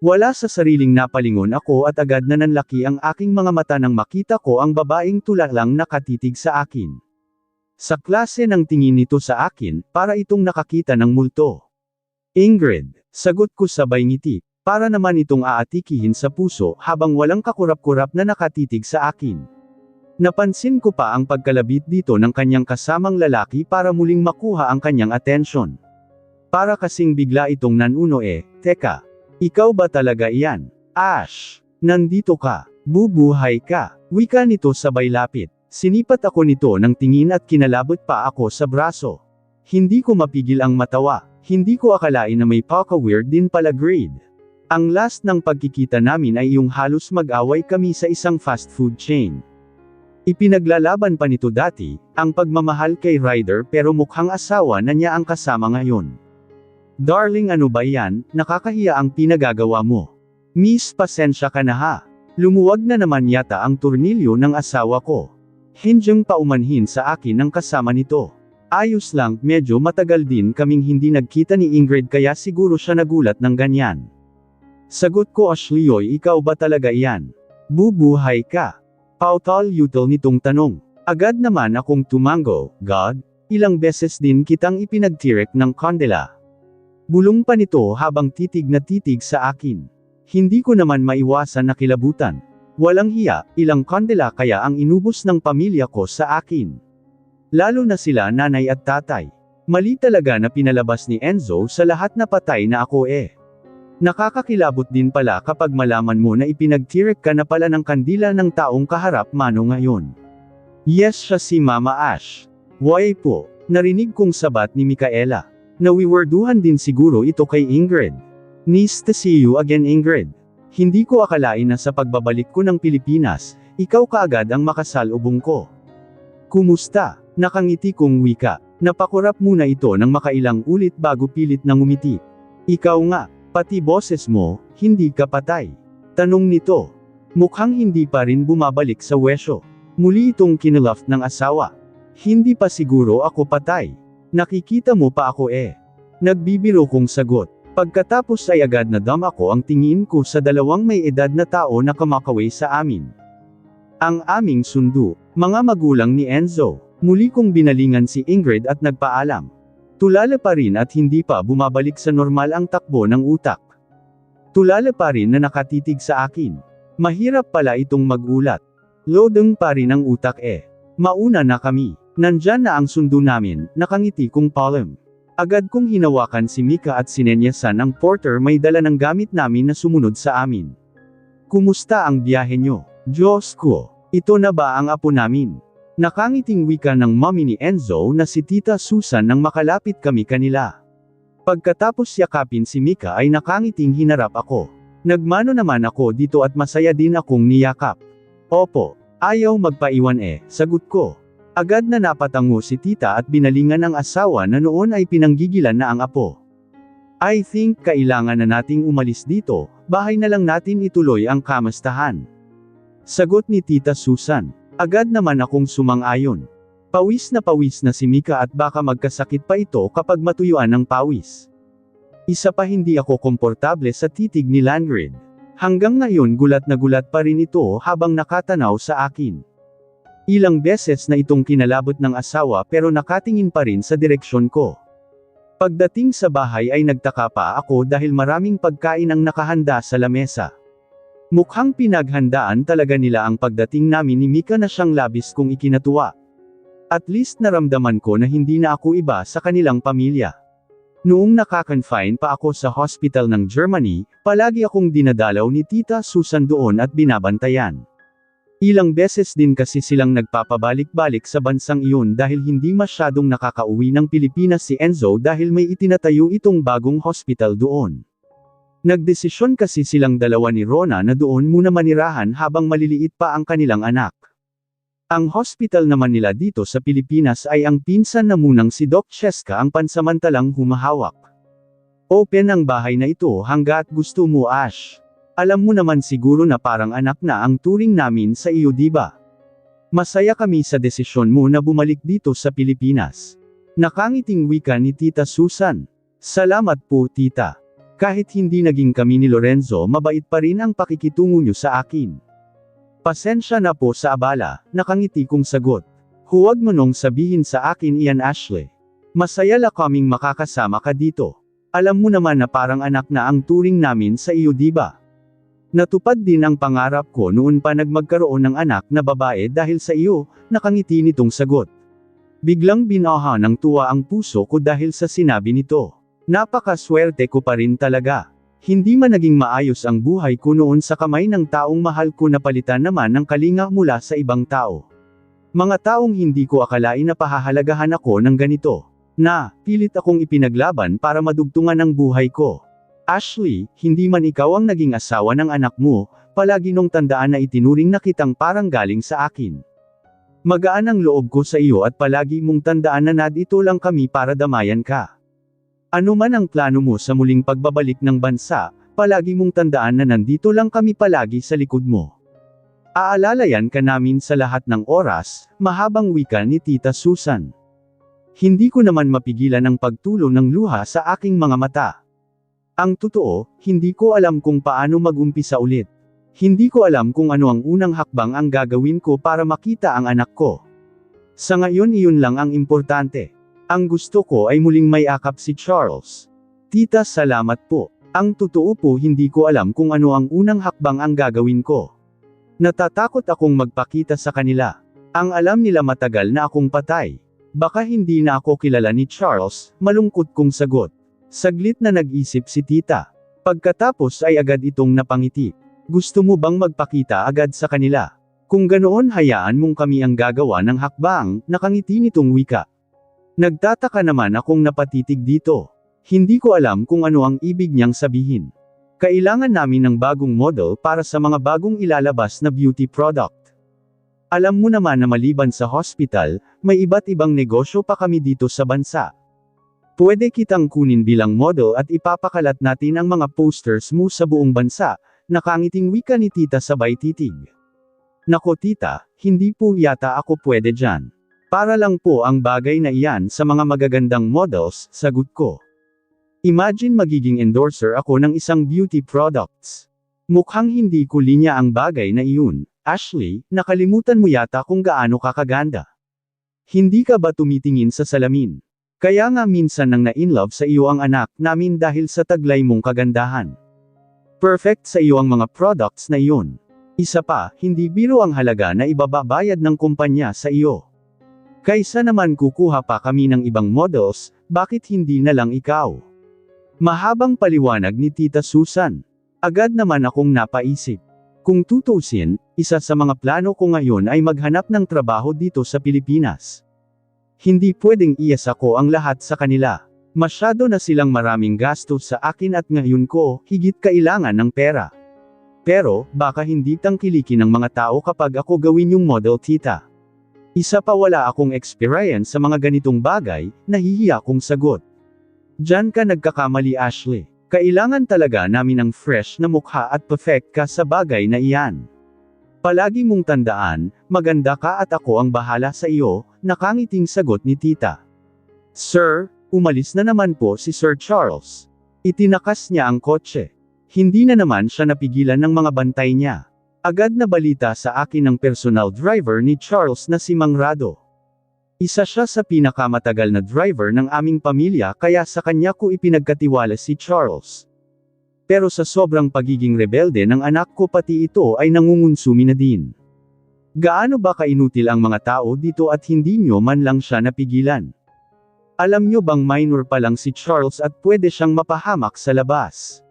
Wala sa sariling napalingon ako at agad na nanlaki ang aking mga mata nang makita ko ang babaeng tulalang nakatitig sa akin. Sa klase ng tingin nito sa akin, para itong nakakita ng multo. Ingrid, sagot ko sabay ngiti, para naman itong aatikihin sa puso habang walang kakurap-kurap na nakatitig sa akin. Napansin ko pa ang pagkalabit dito ng kanyang kasamang lalaki para muling makuha ang kanyang atensyon. Para kasing bigla itong nanuno teka. Ikaw ba talaga iyan? Ash! Nandito ka. Bubuhay ka. Wika nito sabay lapit. Sinipat ako nito ng tingin at kinalabot pa ako sa braso. Hindi ko mapigil ang matawa. Hindi ko akalain na may paka-weird din pala grade. Ang last ng pagkikita namin ay yung halos mag-away kami sa isang fast food chain. Ipinaglalaban pa nito dati, ang pagmamahal kay Ryder pero mukhang asawa na niya ang kasama ngayon. Darling ano ba yan, nakakahiya ang pinagagawa mo. Miss pasensya ka na ha. Lumuwag na naman yata ang turnilyo ng asawa ko. Hindyang paumanhin sa akin ang kasama nito. Ayos lang, medyo matagal din kaming hindi nagkita ni Ingrid kaya siguro siya nagulat ng ganyan. Sagot ko Ashley ikaw ba talaga iyan? Bubuhay ka. Pautal-utal nitong tanong. Agad naman akong tumango, God, ilang beses din kitang ipinagtirek ng kandila. Bulong pa nito habang titig na titig sa akin. Hindi ko naman maiwasan na kilabutan. Walang hiya, ilang kandila kaya ang inubos ng pamilya ko sa akin. Lalo na sila nanay at tatay. Mali talaga na pinalabas ni Enzo sa lahat na patay na ako Nakakakilabot din pala kapag malaman mo na ipinagtirek ka na pala ng kandila ng taong kaharap mano ngayon. Yes siya si Mama Ash. Why po, narinig kong sabat ni Micaela. Nawiwerduhan din siguro ito kay Ingrid. Nice to see you again Ingrid. Hindi ko akalain na sa pagbabalik ko ng Pilipinas, ikaw kaagad ang makasalubong ko. Kumusta? Nakangiti kong wika. Napakurap muna ito ng makailang ulit bago pilit na ngumiti. Ikaw nga. Pati boses mo, hindi ka patay. Tanong nito. Mukhang hindi pa rin bumabalik sa wesyo. Muli itong kinalaft ng asawa. Hindi pa siguro ako patay. Nakikita mo pa ako Nagbibiro kong sagot. Pagkatapos ay agad na dam ako ang tingin ko sa dalawang may edad na tao na kamakaway sa amin. Ang aming sundo, mga magulang ni Enzo. Muli kong binalingan si Ingrid at nagpaalam. Tulala pa rin at hindi pa bumabalik sa normal ang takbo ng utak. Tulala pa rin na nakatitig sa akin. Mahirap pala itong magulat. Lodeng pa rin ang utak Mauna na kami. Nandyan na ang sundo namin, nakangiti kong palm. Agad kong hinawakan si Mika at sinenyasan ang porter may dala ng gamit namin na sumunod sa amin. Kumusta ang biyahe nyo? Diyos ko, ito na ba ang apo namin? Nakangiting wika ng mommy ni Enzo na si Tita Susan nang makalapit kami kanila. Pagkatapos yakapin si Mika ay nakangiting hinarap ako. Nagmano naman ako dito at masaya din akong niyakap. Opo, ayaw magpaiwan sagot ko. Agad na napatango si Tita at binalingan ang asawa na noon ay pinanggigilan na ang apo. I think kailangan na nating umalis dito, bahay na lang natin ituloy ang kamastahan. Sagot ni Tita Susan. Agad naman akong sumang-ayon. Pawis na si Mika at baka magkasakit pa ito kapag matuyuan ng pawis. Isa pa hindi ako komportable sa titig ni Langrid. Hanggang ngayon gulat na gulat pa rin ito habang nakatanaw sa akin. Ilang beses na itong kinalabot ng asawa pero nakatingin pa rin sa direksyon ko. Pagdating sa bahay ay nagtaka pa ako dahil maraming pagkain ang nakahanda sa lamesa. Mukhang pinaghandaan talaga nila ang pagdating namin ni Mika na siyang labis kong ikinatuwa. At least naramdaman ko na hindi na ako iba sa kanilang pamilya. Noong nakakonfine pa ako sa hospital ng Germany, palagi akong dinadalaw ni Tita Susan doon at binabantayan. Ilang beses din kasi silang nagpapabalik-balik sa bansang iyon dahil hindi masyadong nakakauwi ng Pilipinas si Enzo dahil may itinatayo itong bagong hospital doon. Nagdesisyon kasi silang dalawa ni Rona na doon muna manirahan habang maliliit pa ang kanilang anak. Ang hospital naman nila dito sa Pilipinas ay ang pinsan na munang si Doc Cheska ang pansamantalang humahawak. Open ang bahay na ito hangga't gusto mo Ash. Alam mo naman siguro na parang anak na ang turing namin sa iyo diba? Masaya kami sa desisyon mo na bumalik dito sa Pilipinas. Nakangiting wika ni Tita Susan. Salamat po tita. Kahit hindi naging kami ni Lorenzo mabait pa rin ang pakikitungo nyo sa akin. Pasensya na po sa abala, nakangiti kong sagot. Huwag mo nung sabihin sa akin iyan Ashley. Masaya la kaming makakasama ka dito. Alam mo naman na parang anak na ang turing namin sa iyo diba? Natupad din ang pangarap ko noon pa nagmagkaroon ng anak na babae dahil sa iyo, nakangiti nitong sagot. Biglang binaha ng tuwa ang puso ko dahil sa sinabi nito. Napakaswerte ko pa rin talaga. Hindi man naging maayos ang buhay ko noon sa kamay ng taong mahal ko na palitan naman ng kalinga mula sa ibang tao. Mga taong hindi ko akalain na pahahalagahan ako ng ganito. Na, pilit akong ipinaglaban para madugtungan ang buhay ko. Ashley, hindi man ikaw ang naging asawa ng anak mo, palagi nung tandaan na itinuring na kitang parang galing sa akin. Magaan ang loob ko sa iyo at palagi mong tandaan na nandito lang kami para damayan ka. Ano man ang plano mo sa muling pagbabalik ng bansa, palagi mong tandaan na nandito lang kami palagi sa likod mo. Aalalayan ka namin sa lahat ng oras, mahabang wika ni Tita Susan. Hindi ko naman mapigilan ang pagtulo ng luha sa aking mga mata. Ang totoo, hindi ko alam kung paano mag-umpisa ulit. Hindi ko alam kung ano ang unang hakbang ang gagawin ko para makita ang anak ko. Sa ngayon iyon lang ang importante. Ang gusto ko ay muling mayakap si Charles. Tita, salamat po. Ang totoo po hindi ko alam kung ano ang unang hakbang ang gagawin ko. Natatakot akong magpakita sa kanila. Ang alam nila matagal na akong patay. Baka hindi na ako kilala ni Charles, malungkot kong sagot. Saglit na nag-isip si tita. Pagkatapos ay agad itong napangiti. Gusto mo bang magpakita agad sa kanila? Kung ganoon hayaan mong kami ang gagawa ng hakbang, nakangiti nitong wika. Nagtataka naman akong napatitig dito. Hindi ko alam kung ano ang ibig niyang sabihin. Kailangan namin ng bagong model para sa mga bagong ilalabas na beauty product. Alam mo naman na maliban sa hospital, may iba't ibang negosyo pa kami dito sa bansa. Pwede kitang kunin bilang model at ipapakalat natin ang mga posters mo sa buong bansa, nakangiting wika ni tita sabay titig. Nako tita, hindi po yata ako pwede dyan. Para lang po ang bagay na iyan sa mga magagandang models, sagot ko. Imagine magiging endorser ako ng isang beauty products. Mukhang hindi ko linya ang bagay na iyon. Ashley, nakalimutan mo yata kung gaano ka kaganda. Hindi ka ba tumitingin sa salamin? Kaya nga minsan nang na-inlove sa iyo ang anak namin dahil sa taglay mong kagandahan. Perfect sa iyo ang mga products na iyon. Isa pa, hindi biro ang halaga na ibababayad ng kumpanya sa iyo. Kaysa naman kukuha pa kami ng ibang models, bakit hindi na lang ikaw? Mahabang paliwanag ni Tita Susan. Agad naman akong napaisip. Kung tutusin, isa sa mga plano ko ngayon ay maghanap ng trabaho dito sa Pilipinas. Hindi pwedeng iasa ko ang lahat sa kanila. Masyado na silang maraming gasto sa akin at ngayon ko, higit kailangan ng pera. Pero, baka hindi tangkilikin ng mga tao kapag ako gawin yung model tita. Isa pa wala akong experience sa mga ganitong bagay, nahihiya kong sagot. Diyan ka nagkakamali Ashley. Kailangan talaga namin ng fresh na mukha at perfect ka sa bagay na iyan. Palagi mong tandaan, maganda ka at ako ang bahala sa iyo, nakangiting sagot ni tita. Sir, umalis na naman po si Sir Charles. Itinakas niya ang kotse. Hindi na naman siya napigilan ng mga bantay niya. Agad na balita sa akin ng personal driver ni Charles na si Mang Rado. Isa siya sa pinakamatagal na driver ng aming pamilya kaya sa kanya ko ipinagkatiwala si Charles. Pero sa sobrang pagiging rebelde ng anak ko pati ito ay nangungunsumi na din. Gaano ba kainutil ang mga tao dito at hindi nyo man lang siya napigilan? Alam nyo bang minor pa lang si Charles at pwede siyang mapahamak sa labas?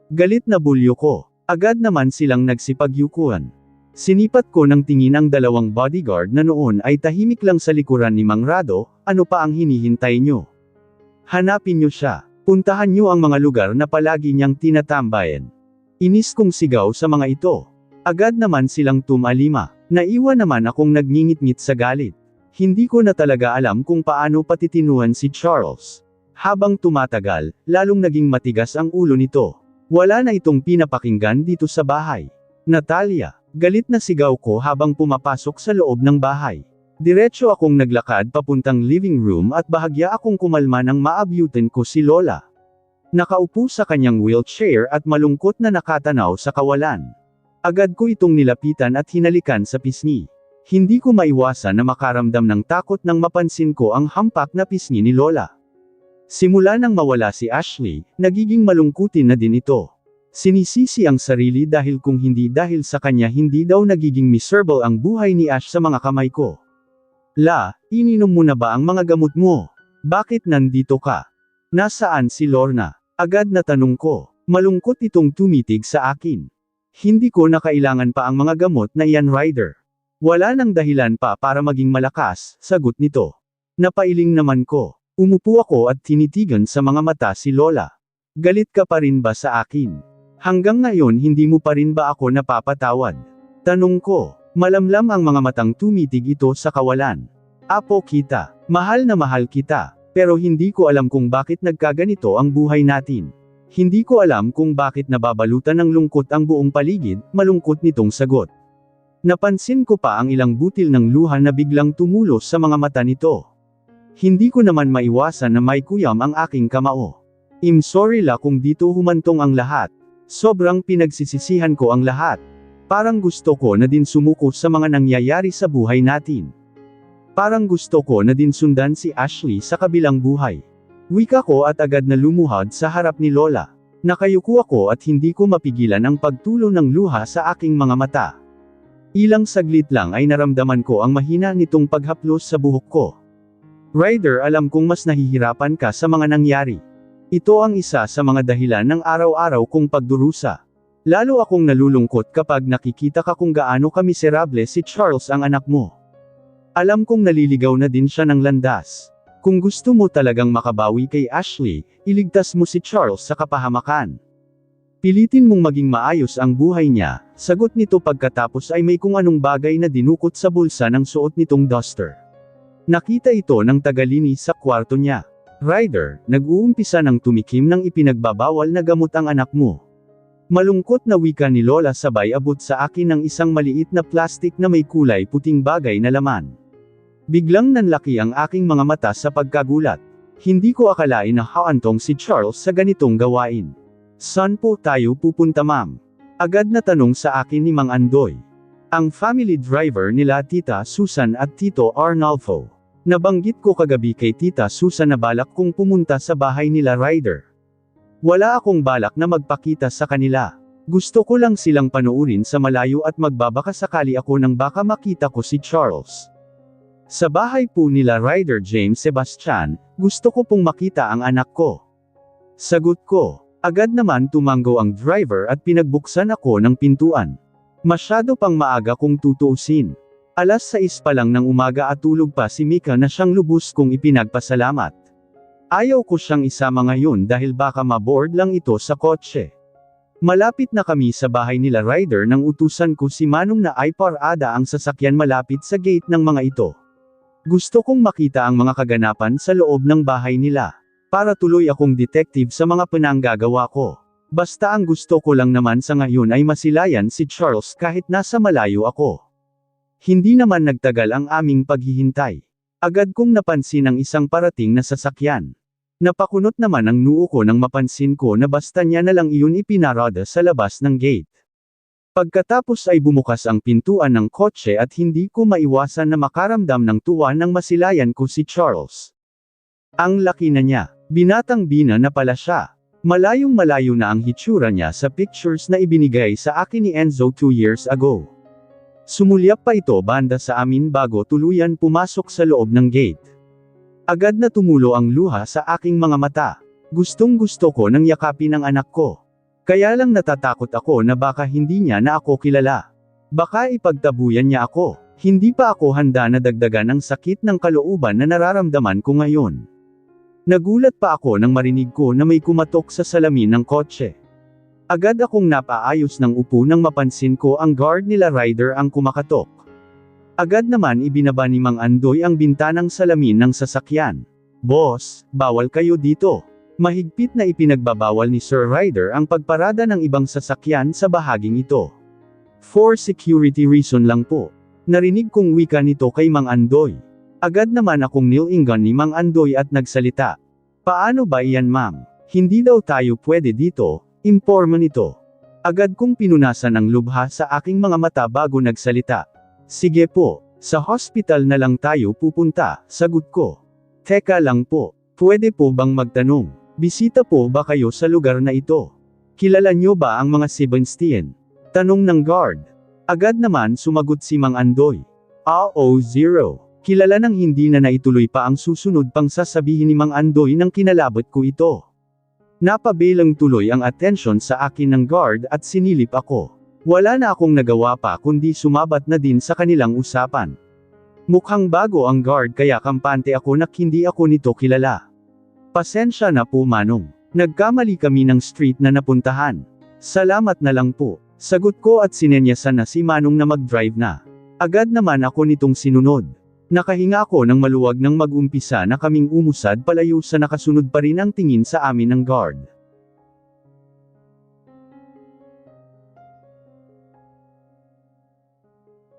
Galit na bulyo ko. Agad naman silang nagsipagyukuan. Sinipat ko ng tingin ang dalawang bodyguard na noon ay tahimik lang sa likuran ni Mang Rado, ano pa ang hinihintay nyo? Hanapin nyo siya. Puntahan nyo ang mga lugar na palagi niyang tinatambayan. Inis kong sigaw sa mga ito. Agad naman silang tumalima. Naiwan naman akong nagngingit-ngit sa galit. Hindi ko na talaga alam kung paano patitinuhan si Charles. Habang tumatagal, lalong naging matigas ang ulo nito. Wala na itong pinapakinggan dito sa bahay. Natalia, galit na sigaw ko habang pumapasok sa loob ng bahay. Diretso akong naglakad papuntang living room at bahagya akong kumalma nang maabyutin ko si Lola. Nakaupo sa kanyang wheelchair at malungkot na nakatanaw sa kawalan. Agad ko itong nilapitan at hinalikan sa pisngi. Hindi ko maiwasan na makaramdam ng takot nang mapansin ko ang hampak na pisngi ni Lola. Simula nang mawala si Ashley, nagiging malungkutin na din ito. Sinisisi ang sarili dahil kung hindi dahil sa kanya hindi daw nagiging miserable ang buhay ni Ash sa mga kamay ko. Ininom mo na ba ang mga gamot mo? Bakit nandito ka? Nasaan si Lorna? Agad na tanong ko. Malungkot itong tumitig sa akin. Hindi ko na kailangan pa ang mga gamot na iyan, Ryder. Wala nang dahilan pa para maging malakas, sagot nito. Napailing naman ko. Umupo ako at tinitigan sa mga mata si Lola. Galit ka pa rin ba sa akin? Hanggang ngayon hindi mo pa rin ba ako napapatawad? Tanong ko. Malamlam ang mga matang tumitig ito sa kawalan. Apo kita. Mahal na mahal kita. Pero hindi ko alam kung bakit nagkaganito ang buhay natin. Hindi ko alam kung bakit nababalutan ng lungkot ang buong paligid, malungkot nitong sagot. Napansin ko pa ang ilang butil ng luha na biglang tumulos sa mga mata nito. Hindi ko naman maiwasan na may kuyam ang aking kamao. Sorry la kung dito humantong ang lahat. Sobrang pinagsisisihan ko ang lahat. Parang gusto ko na din sumuko sa mga nangyayari sa buhay natin. Parang gusto ko na din sundan si Ashley sa kabilang buhay. Wika ko at agad na lumuhad sa harap ni Lola. Nakayuko ako at hindi ko mapigilan ang pagtulo ng luha sa aking mga mata. Ilang saglit lang ay naramdaman ko ang mahina nitong paghaplos sa buhok ko. Ryder, alam kong mas nahihirapan ka sa mga nangyari. Ito ang isa sa mga dahilan ng araw-araw kong pagdurusa. Lalo akong nalulungkot kapag nakikita ka kung gaano kamiserable si Charles ang anak mo. Alam kong naliligaw na din siya ng landas. Kung gusto mo talagang makabawi kay Ashley, iligtas mo si Charles sa kapahamakan. Pilitin mong maging maayos ang buhay niya, sagot nito pagkatapos ay may kung anong bagay na dinukot sa bulsa ng suot nitong duster. Nakita ito ng tagalinis sa kwarto niya. Ryder, nag-uumpisa ng tumikim ng ipinagbabawal na gamot ang anak mo. Malungkot na wika ni Lola sabay abot sa akin ng isang maliit na plastik na may kulay puting bagay na laman. Biglang nanlaki ang aking mga mata sa pagkagulat. Hindi ko akalain na haantong si Charles sa ganitong gawain. Saan po tayo pupunta, ma'am? Agad na tanong sa akin ni Mang Andoy. Ang family driver nila Tita Susan at Tito Arnolfo. Nabanggit ko kagabi kay Tita Susan na balak kong pumunta sa bahay nila Ryder. Wala akong balak na magpakita sa kanila. Gusto ko lang silang panuurin sa malayo at magbabaka sakali ako nang baka makita ko si Charles. Sa bahay po nila Ryder James Sebastian, gusto ko pong makita ang anak ko. Sagot ko. Agad naman tumanggo ang driver at pinagbuksan ako ng pintuan. Masyado pang maaga kung tutuusin. 6:00 pa lang ng umaga at tulog pa si Mika na siyang lubos kong ipinagpasalamat. Ayaw ko siyang isama ngayon dahil baka maboard lang ito sa kotse. Malapit na kami sa bahay nila Ryder nang utusan ko si Manong na ay parada ang sasakyan malapit sa gate ng mga ito. Gusto kong makita ang mga kaganapan sa loob ng bahay nila. Para tuloy akong detective sa mga pinanggagawa ko. Basta ang gusto ko lang naman sa ngayon ay masilayan si Charles kahit nasa malayo ako. Hindi naman nagtagal ang aming paghihintay. Agad kong napansin ang isang parating na sasakyan. Napakunot naman ang noo ko nang mapansin ko na basta niya na lang iyon ipinarada sa labas ng gate. Pagkatapos ay bumukas ang pintuan ng kotse at hindi ko maiwasan na makaramdam ng tuwa nang masilayan ko si Charles. Ang laki na niya. Binatang bina na pala siya. Malayong malayo na ang hitsura niya sa pictures na ibinigay sa akin ni Enzo 2 years ago. Sumulyap pa ito banda sa amin bago tuluyan pumasok sa loob ng gate. Agad na tumulo ang luha sa aking mga mata. Gustong gusto ko nang yakapin ang anak ko. Kaya lang natatakot ako na baka hindi niya na ako kilala. Baka ipagtabuyan niya ako. Hindi pa ako handa na dagdagan ang sakit ng kalooban na nararamdaman ko ngayon. Nagulat pa ako nang marinig ko na may kumatok sa salamin ng kotse. Agad akong napaayos ng upo nang mapansin ko ang guard nila Ryder ang kumakatok. Agad naman ibinaba ni Mang Andoy ang bintanang salamin ng sasakyan. Boss, bawal kayo dito. Mahigpit na ipinagbabawal ni Sir Ryder ang pagparada ng ibang sasakyan sa bahaging ito. For security reason lang po. Narinig kong wika nito kay Mang Andoy. Agad naman akong nilingan ni Mang Andoy at nagsalita. Paano ba iyan, ma'am? Hindi daw tayo pwede dito. Imporma nito. Agad kong pinunasan ang lubha sa aking mga mata bago nagsalita. Sige po, sa hospital na lang tayo pupunta, sagot ko. Teka lang po, pwede po bang magtanong, bisita po ba kayo sa lugar na ito? Kilala nyo ba ang mga Sebastian? Tanong ng guard. Agad naman sumagot si Mang Andoy. Zero. Kilala nang hindi na naituloy pa ang susunod pang sasabihin ni Mang Andoy nang kinalabot ko ito. Napabilang tuloy ang atensyon sa akin ng guard at sinilip ako. Wala na akong nagawa pa kundi sumabat na din sa kanilang usapan. Mukhang bago ang guard kaya kampante ako na hindi ako nito kilala. Pasensya na po Manong. Nagkamali kami ng street na napuntahan. Salamat na lang po. Sagot ko at sinenyasan na si Manong na mag-drive na. Agad naman ako nitong sinunod. Nakahinga ako ng maluwag nang mag-umpisa na kaming umusad palayo sa nakasunod pa rin ang tingin sa amin ng guard.